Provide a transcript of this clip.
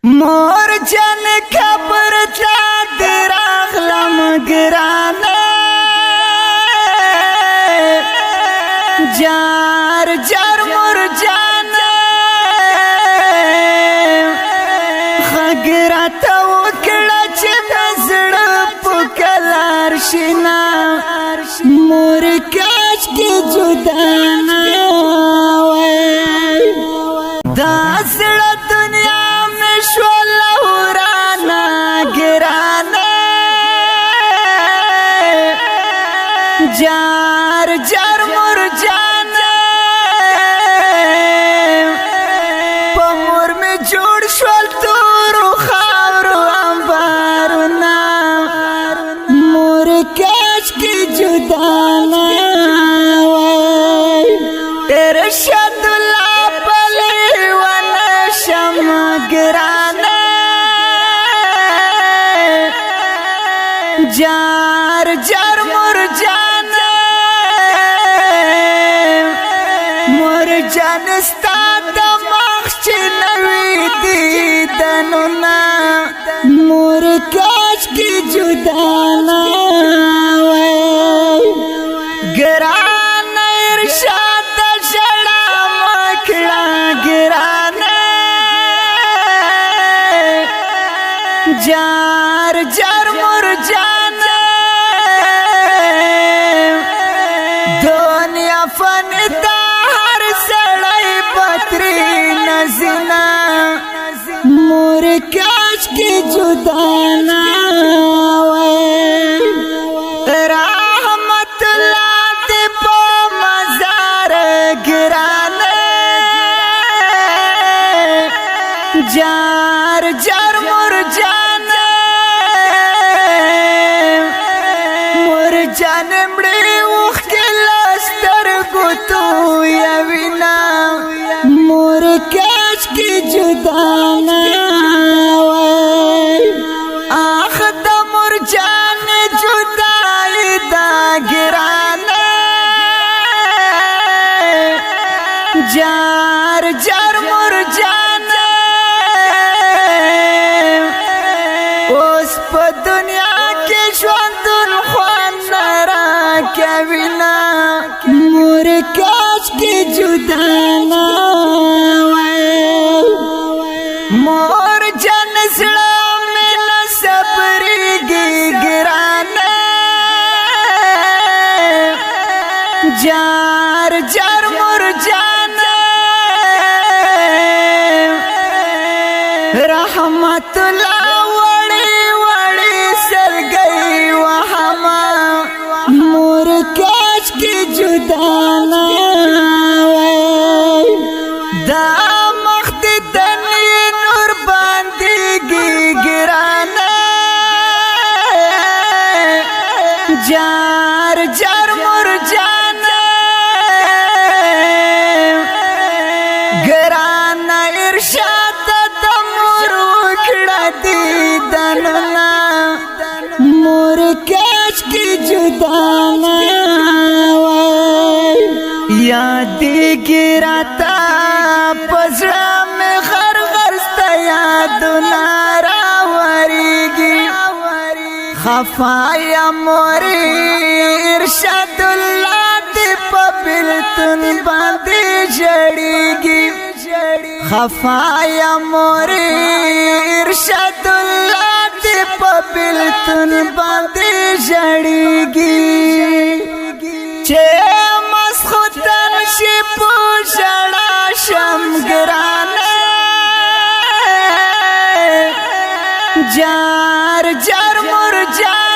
مور جن خبر تا دراغلم گرانه جار جار مور جان خگرات وکړه چې مزړه پکلار شینا مور کاش کې جدا نه وای دا سړه دنیا مې شو لورانا ګرانه جار جار مور جان پمور میں جوڑ شول تورو خاورو انبارنا مور کاش کی جدانا ارشد اللہ پلی ونشم گرانا جار جار مور جان مور جان ستا دماغ چی نوی دیدنونا مور کاش کی جدانا گران ارشاد شڑا مکڑا گران جار جار مور جان دنیا فنتا ہر سڑائی پتری نزنا مور کاش کی جدانا رحمت اللہ دی پا مزار گران جار جار مور جان مور جان مڑی اوخ کے لستر گتو یوینا مور کاش کی جدانا آخ دا مور جان جدائی دا گرانا جار جار مور جان اوس په دنیا کې ژوندون خوان را کوینا مور کاش کې جدانا مور جان زړه مې نه صبرېږي ګرانه جار جار مور جان رحمت الله وړي وړي سرګي وهما مور کاش کې جدانا دا مخت دني نور باندې ګرانه جار جار مور جان ګران ارشاد دیدننا مور کاش کی جدانا یادی گراتا پزڑا میں غر غرستا یادنا راوریگی خفایا موری ارشاد اللہ دی پبلتن باندی جڑیگی خفایا موری ارشاد اللہ دی پبلتن باندی جڑیگی چے مسخوتن شی پوشڑا شم گرانا جار جار مور جان